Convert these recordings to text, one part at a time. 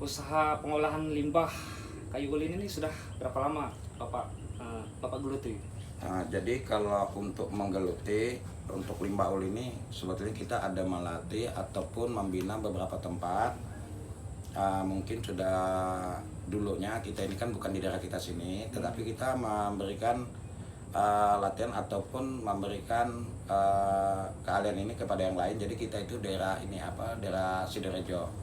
usaha pengolahan limbah kayu ulin ini sudah berapa lama Bapak geluti? Nah, jadi kalau untuk menggeluti untuk limbah ulin ini sebetulnya kita ada melatih ataupun membina beberapa tempat. Mungkin sudah dulunya kita ini kan bukan di daerah kita sini, tetapi kita memberikan latihan ataupun memberikan keahlian ini kepada yang lain. Jadi kita itu daerah ini daerah Sidorejo.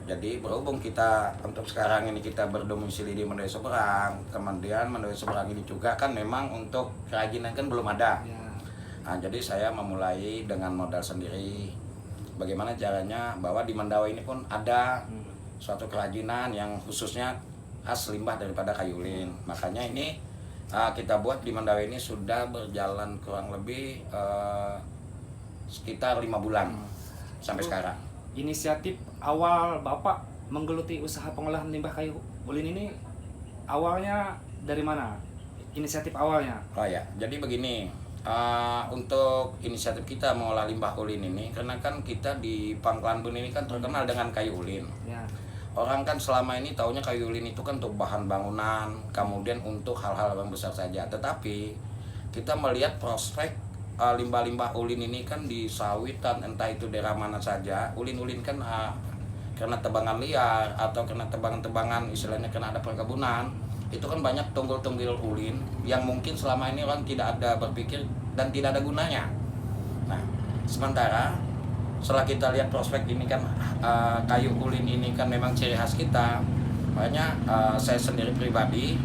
Jadi berhubung kita untuk sekarang ini kita berdomisili di Mendoza Seberang, kemudian Mendoza Seberang ini juga kan memang untuk kerajinan kan belum ada. Jadi saya memulai dengan modal sendiri. Bagaimana caranya bahwa di Mendawa ini pun ada suatu kerajinan yang khususnya khas limbah daripada kayu ulin. Makanya ini kita buat di Mendawa ini sudah berjalan kurang lebih sekitar 5 bulan sampai sekarang. Inisiatif awal Bapak menggeluti usaha pengolahan limbah kayu ulin ini awalnya dari mana? Inisiatif awalnya? Oh ya, jadi begini, untuk inisiatif kita mengolah limbah ulin ini, karena kan kita di Pangkalan Bun ini kan terkenal dengan kayu ulin. Ya. Orang kan selama ini taunya kayu ulin itu kan untuk bahan bangunan, kemudian untuk hal-hal yang besar saja. Tetapi kita melihat prospek limbah-limbah ulin ini kan di sawitan, entah itu daerah mana saja. Ulin-ulin kan karena tebangan liar atau karena tebangan-tebangan istilahnya karena ada perkebunan, itu kan banyak tunggul-tunggul ulin yang mungkin selama ini orang tidak ada berpikir dan tidak ada gunanya. Nah, sementara setelah kita lihat prospek ini kan kayu ulin ini kan memang ciri khas kita. Makanya saya sendiri pribadi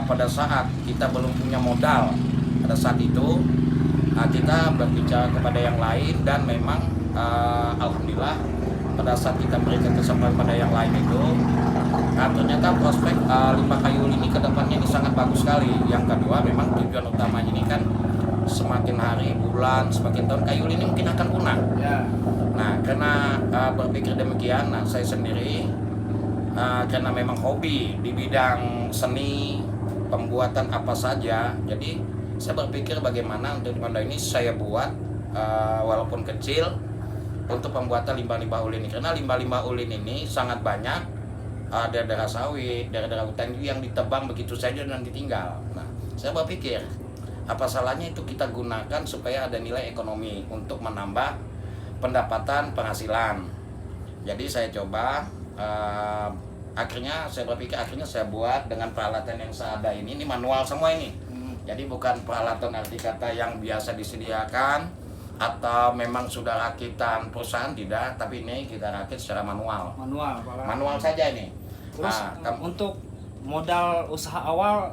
pada saat kita belum punya modal, pada saat itu kita berbicara kepada yang lain dan memang alhamdulillah pada saat kita berikan kesempatan pada yang lain itu ternyata prospek limbah kayu ulin ini kedepannya ini sangat bagus sekali. Yang kedua memang tujuan utamanya ini kan semakin hari, bulan, semakin tahun kayu ulin ini mungkin akan punah. Nah, karena berpikir demikian, saya sendiri karena memang hobi di bidang seni, pembuatan apa saja, jadi saya berpikir bagaimana untuk di Mendawa ini saya buat walaupun kecil untuk pembuatan limbah-limbah ulin ini. Karena limbah-limbah ulin ini sangat banyak daerah sawit, daerah hutan yang ditebang begitu saja dan ditinggal. Nah, saya berpikir apa salahnya itu kita gunakan supaya ada nilai ekonomi untuk menambah pendapatan penghasilan. Jadi saya coba akhirnya saya berpikir saya buat dengan peralatan yang seadanya ini manual semua ini. Jadi bukan peralatan arti kata yang biasa disediakan atau memang sudah rakitan perusahaan, tidak, tapi ini kita rakit secara manual. Manual saja ini. Terus untuk modal usaha awal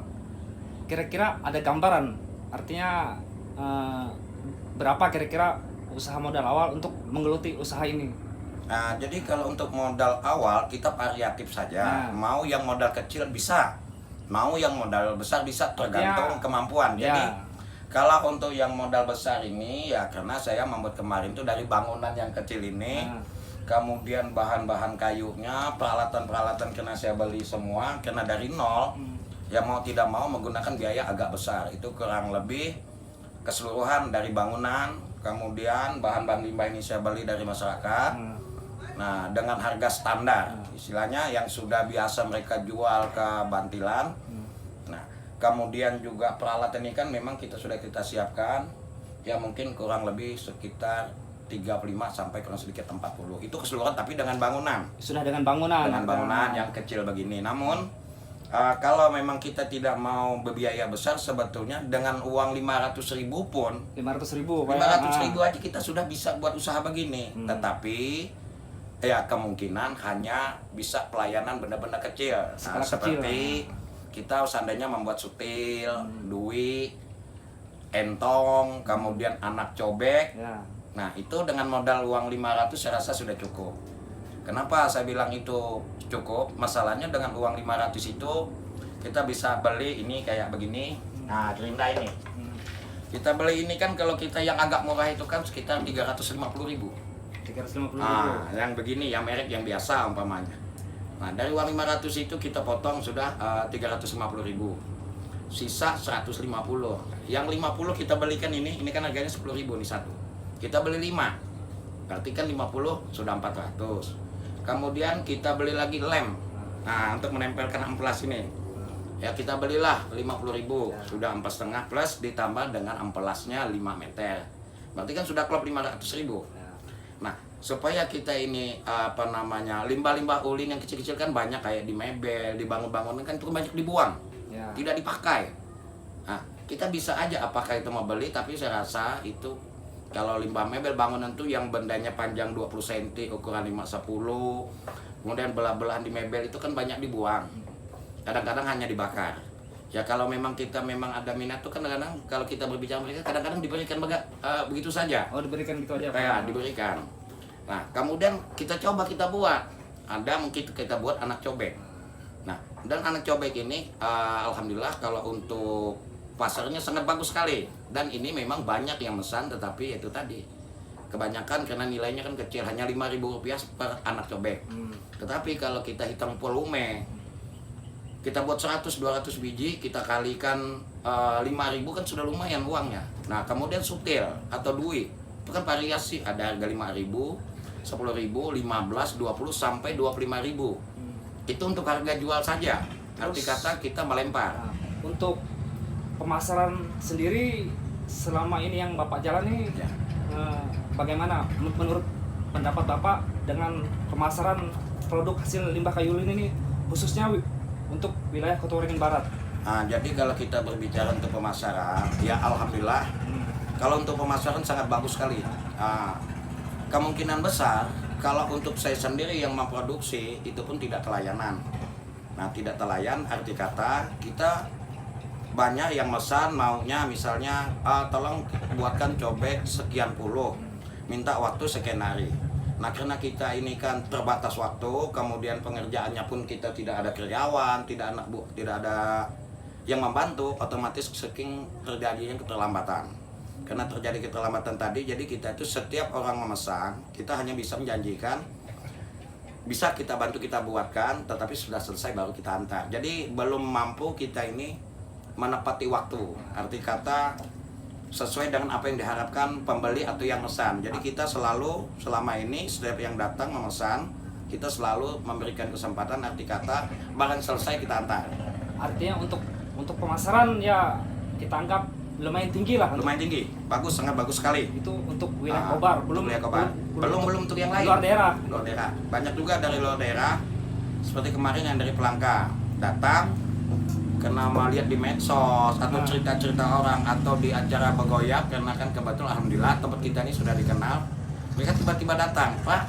kira-kira ada gambaran, artinya berapa kira-kira usaha modal awal untuk menggeluti usaha ini? Nah, jadi kalau untuk modal awal kita variatif saja. Mau yang modal kecil bisa, mau yang modal besar bisa, tergantung kemampuan. Jadi kalau untuk yang modal besar ini ya karena saya membuat kemarin tuh dari bangunan yang kecil ini, kemudian bahan-bahan kayunya, peralatan-peralatan karena saya beli semua karena dari nol. Ya mau tidak mau menggunakan biaya agak besar. Itu kurang lebih keseluruhan dari bangunan, kemudian bahan-bahan limbah ini saya beli dari masyarakat. Nah, dengan harga standar, istilahnya yang sudah biasa mereka jual ke bantilan. Nah, kemudian juga peralatan ini kan memang sudah kita siapkan, ya mungkin kurang lebih sekitar 35 sampai kurang sedikit 40. Itu keseluruhan tapi dengan bangunan. Sudah dengan bangunan? Dengan bangunan yang kecil begini. Namun, kalau memang kita tidak mau berbiaya besar, sebetulnya dengan uang 500.000 pun 500.000 aja kita sudah bisa buat usaha begini. Tetapi ya kemungkinan hanya bisa pelayanan benda-benda kecil. Nah, seperti kita seandainya membuat sutil, dui, entong, kemudian anak cobek. Nah, itu dengan modal uang 500 saya rasa sudah cukup. Kenapa saya bilang itu cukup? Masalahnya dengan uang 500 itu kita bisa beli ini kayak begini. Nah, gerinda ini. Kita beli ini kan kalau kita yang agak murah itu kan sekitar 350.000. Yang begini, yang merek yang biasa umpamanya. Nah, dari uang 500 itu kita potong sudah 350.000. Sisa 150. Yang 50 kita belikan ini kan harganya 10.000 nih satu. Kita beli 5. Berarti kan 50 sudah 400. kemudian kita beli lagi lem. Nah, untuk menempelkan amplas ini. Ya kita belilah 50.000, sudah 4,5 plus ditambah dengan amplasnya 5 meter. Berarti kan sudah klop 500.000. Nah, supaya kita ini limbah-limbah ulin yang kecil-kecil kan banyak kayak di mebel, di bangun-bangunan kan itu banyak dibuang. Tidak dipakai. Nah, kita bisa aja apakah itu mau beli, tapi saya rasa itu kalau limbah mebel bangunan tuh yang bendanya panjang 20 cm, ukuran 5-10, kemudian belah-belahan di mebel itu kan banyak dibuang. Kadang-kadang hanya dibakar. Ya kalau memang kita memang ada minat tuh kadang-kadang kalau kita berbicara mereka kadang-kadang diberikan begitu saja. Oh, diberikan gitu aja Pak? Ya, diberikan. Nah, kemudian kita coba kita buat. Ada mungkin kita buat anak cobek. Nah, dan anak cobek ini alhamdulillah kalau untuk pasarnya sangat bagus sekali. Dan ini memang banyak yang pesan, tetapi itu tadi kebanyakan karena nilainya kan kecil, hanya Rp5.000 per anak cobek. Tetapi kalau kita hitung volume, kita buat 100-200 biji, kita kalikan 5.000 kan sudah lumayan uangnya. Nah, kemudian sutil atau duit itu kan variasi, ada harga 5.000, 10.000, 15, 20 sampai 25.000. Itu untuk harga jual saja. Arti kata kita melempar. Nah, untuk pemasaran sendiri selama ini yang Bapak jalani, bagaimana menurut pendapat Bapak dengan pemasaran produk hasil limbah kayu ulin ini, khususnya untuk wilayah Kota Waringin Barat? Nah, jadi kalau kita berbicara untuk pemasaran, ya alhamdulillah. Kalau untuk pemasaran sangat bagus sekali. Nah, kemungkinan besar kalau untuk saya sendiri yang memproduksi itu pun tidak telayanan. Nah, tidak telayan arti kata kita banyak yang mesan maunya misalnya tolong buatkan cobek sekian puluh, minta waktu sekian hari. Nah, karena kita ini kan terbatas waktu, kemudian pengerjaannya pun kita tidak ada karyawan, tidak ada yang membantu, otomatis saking terjadinya keterlambatan. Karena terjadi keterlambatan tadi, jadi kita itu setiap orang memesan, kita hanya bisa menjanjikan bisa kita bantu kita buatkan, tetapi sudah selesai baru kita antar. Jadi belum mampu kita ini menepati waktu. Arti kata sesuai dengan apa yang diharapkan pembeli atau yang memesan. Jadi kita selalu selama ini setiap yang datang memesan, kita selalu memberikan kesempatan, arti kata barang selesai kita antar. Artinya untuk pemasaran ya kita anggap lumayan tinggi lah. Lumayan tinggi, bagus, sangat bagus sekali. Itu untuk wilayah Kobar, belum wilayah Kobar. Belum untuk yang lain. Luar daerah. Luar daerah. Banyak juga dari luar daerah. Seperti kemarin yang dari Pelangka datang karena melihat di medsos atau cerita-cerita orang atau di acara begoyak, karena kan kebetulan alhamdulillah tempat kita ini sudah dikenal. Mereka tiba-tiba datang, Pak,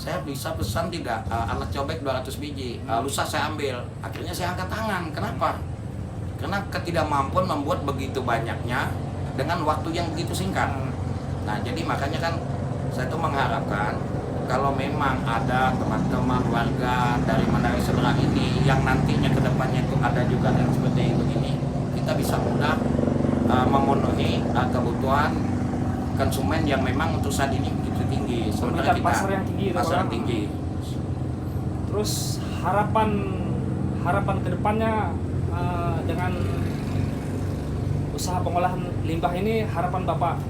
saya bisa pesan tidak anak cobek 200 biji, lusa saya ambil. Akhirnya saya angkat tangan. Kenapa? Karena ketidakmampuan membuat begitu banyaknya dengan waktu yang begitu singkat. Nah, jadi makanya kan saya tuh mengharapkan kalau memang ada teman-teman warga dari Mandari seberang ini yang nantinya ke depannya itu ada juga yang seperti itu ini, kita bisa mudah memenuhi kebutuhan konsumen yang memang untuk saat ini begitu tinggi. Sementara kita pasar yang tinggi, pasar tinggi. Terus harapan kedepannya dengan usaha pengolahan limbah ini, harapan Bapak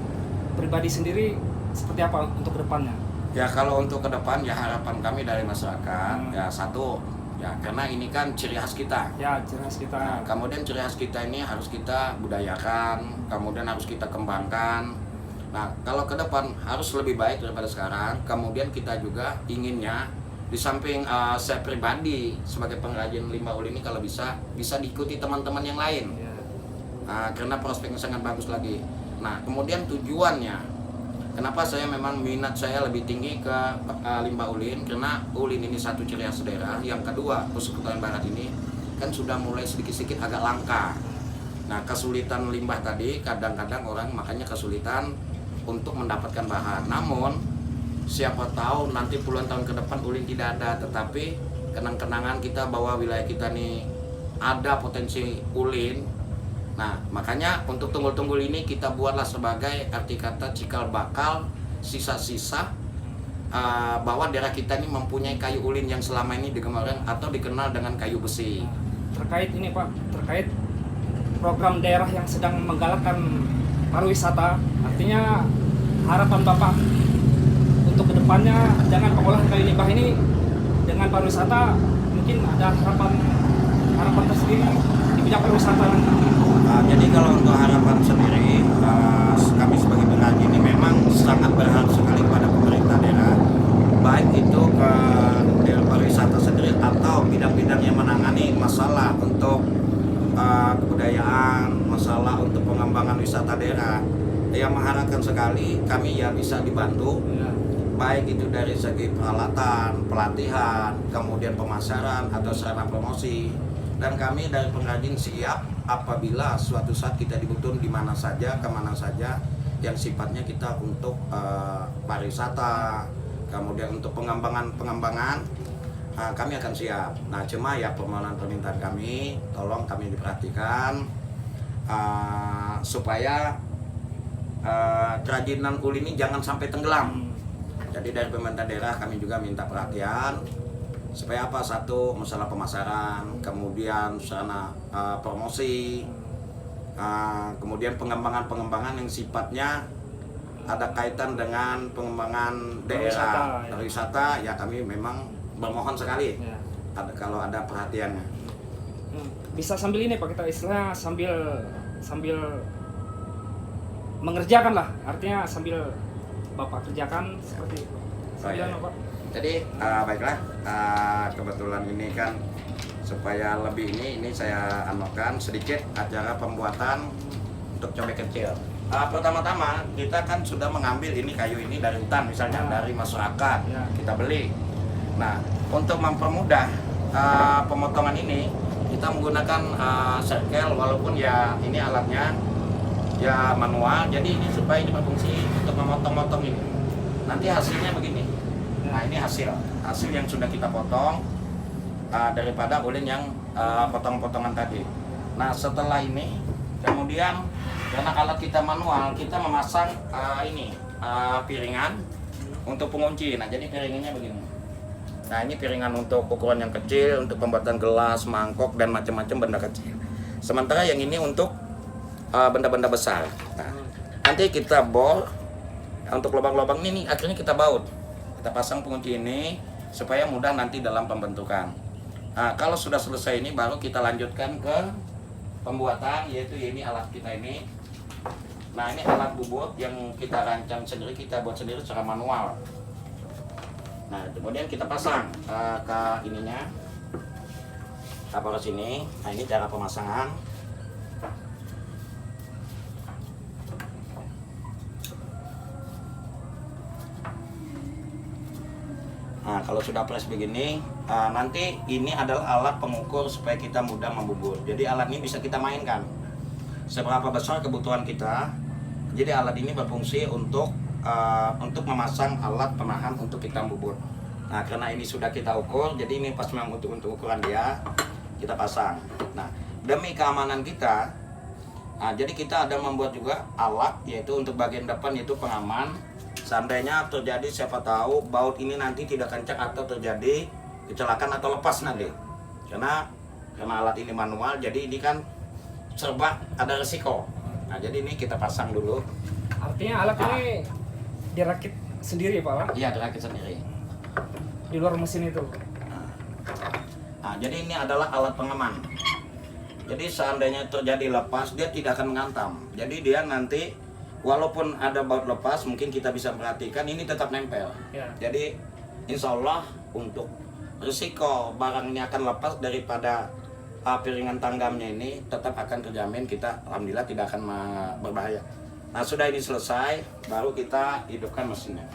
pribadi sendiri seperti apa untuk kedepannya? Ya kalau untuk ke depan ya harapan kami dari masyarakat ya satu ya karena ini kan ciri khas kita. Ya, ciri khas kita. Nah, kemudian ciri khas kita ini harus kita budayakan, kemudian harus kita kembangkan. Nah, kalau ke depan harus lebih baik daripada sekarang. Kemudian kita juga inginnya di samping saya pribadi sebagai pengrajin limbah ulin ini kalau bisa diikuti teman-teman yang lain. Ya. Nah, karena prospeknya sangat bagus lagi. Nah, kemudian tujuannya kenapa saya memang minat saya lebih tinggi ke limbah ulin, karena ulin ini satu ciri khas daerah. Yang kedua, khusus Kota Barat ini kan sudah mulai sedikit-sedikit agak langka. Nah, kesulitan limbah tadi kadang-kadang orang makanya kesulitan untuk mendapatkan bahan. Namun siapa tahu nanti puluhan tahun ke depan ulin tidak ada, tetapi kenang-kenangan kita bahwa wilayah kita nih ada potensi ulin. Nah, makanya untuk tunggul-tunggul ini kita buatlah sebagai arti kata cikal bakal sisa-sisa bahwa daerah kita ini mempunyai kayu ulin yang selama ini digemari atau dikenal dengan kayu besi. Terkait ini Pak, terkait program daerah yang sedang menggalakkan pariwisata, artinya harapan Bapak untuk kedepannya dengan pengolahan kayu limbah ini dengan pariwisata mungkin ada harapan tersendiri di bidang pariwisata. Jadi kalau untuk harapan sendiri, kami sebagai pengrajin ini memang sangat berharap sekali kepada pemerintah daerah, baik itu ke daerah pariwisata sendiri atau bidang-bidang yang menangani masalah untuk kebudayaan, masalah untuk pengembangan wisata daerah. Yang mengharapkan sekali kami ya bisa dibantu, Ya. baik itu dari segi peralatan, pelatihan, kemudian pemasaran atau sarana promosi. Dan kami dari pengrajin siap apabila suatu saat kita dibutuhkan di mana saja, kemana saja yang sifatnya kita untuk pariwisata, kemudian untuk pengembangan kami akan siap. Nah cuma ya permintaan kami, tolong kami diperhatikan supaya kerajinan uli ini jangan sampai tenggelam. Jadi dari pemerintah daerah kami juga minta perhatian supaya apa, satu masalah pemasaran, kemudian sarana promosi, kemudian pengembangan yang sifatnya ada kaitan dengan pengembangan daerah pariwisata ya kami memang bermohon sekali Ya. kalau ada perhatiannya. Bisa sambil ini Pak, kita istilahnya sambil mengerjakan lah, artinya sambil Bapak kerjakan seperti itu. Sambilan Bapak. Jadi baiklah, kebetulan ini kan supaya lebih ini saya anukan sedikit acara pembuatan untuk cobek kecil. Pertama-tama kita kan sudah mengambil ini kayu ini dari hutan misalnya, dari masyarakat kita beli. Nah untuk mempermudah pemotongan ini kita menggunakan circle, walaupun ya ini alatnya ya manual, jadi ini supaya ini berfungsi untuk memotong-motong ini. Nanti hasilnya begini. Nah ini hasil yang sudah kita potong daripada ulin yang potong-potongan tadi. Nah setelah ini kemudian karena alat kita manual, kita memasang piringan untuk pengunci. Nah jadi piringannya begini. Nah ini piringan untuk ukuran yang kecil, untuk pembuatan gelas, mangkok dan macam-macam benda kecil. Sementara yang ini untuk benda-benda besar. Nah, nanti kita bor untuk lubang-lubang ini akhirnya kita baut. Kita pasang pengunci ini supaya mudah nanti dalam pembentukan. Nah, kalau sudah selesai ini baru kita lanjutkan ke pembuatan, yaitu ini alat kita ini. Nah, ini alat bubut yang kita rancang sendiri, kita buat sendiri secara manual. Nah, kemudian kita pasang ke ininya. Apa ke sini? Nah, ini cara pemasangan. Nah, kalau sudah press begini, nanti ini adalah alat pengukur supaya kita mudah membubut. Jadi alat ini bisa kita mainkan. Seberapa besar kebutuhan kita. Jadi alat ini berfungsi untuk memasang alat penahan untuk kita bubut. Nah, karena ini sudah kita ukur, jadi ini pas memang untuk ukuran dia, kita pasang. Nah, demi keamanan kita, jadi kita ada membuat juga alat, yaitu untuk bagian depan, yaitu pengaman. Seandainya terjadi, siapa tahu baut ini nanti tidak kencang atau terjadi kecelakaan atau lepas nanti. Karena alat ini manual, jadi ini kan serba ada resiko. Nah, jadi ini kita pasang dulu. Artinya alat ini dirakit sendiri Pak? Iya, dirakit sendiri. Di luar mesin itu? Nah, jadi ini adalah alat pengaman. Jadi seandainya terjadi lepas, dia tidak akan menghantam. Jadi dia nanti walaupun ada baut lepas, mungkin kita bisa perhatikan ini tetap nempel. Ya. Jadi insya Allah untuk risiko barang ini akan lepas daripada piringan tanggamnya ini tetap akan terjamin, kita alhamdulillah tidak akan berbahaya. Nah sudah ini selesai, baru kita hidupkan mesinnya.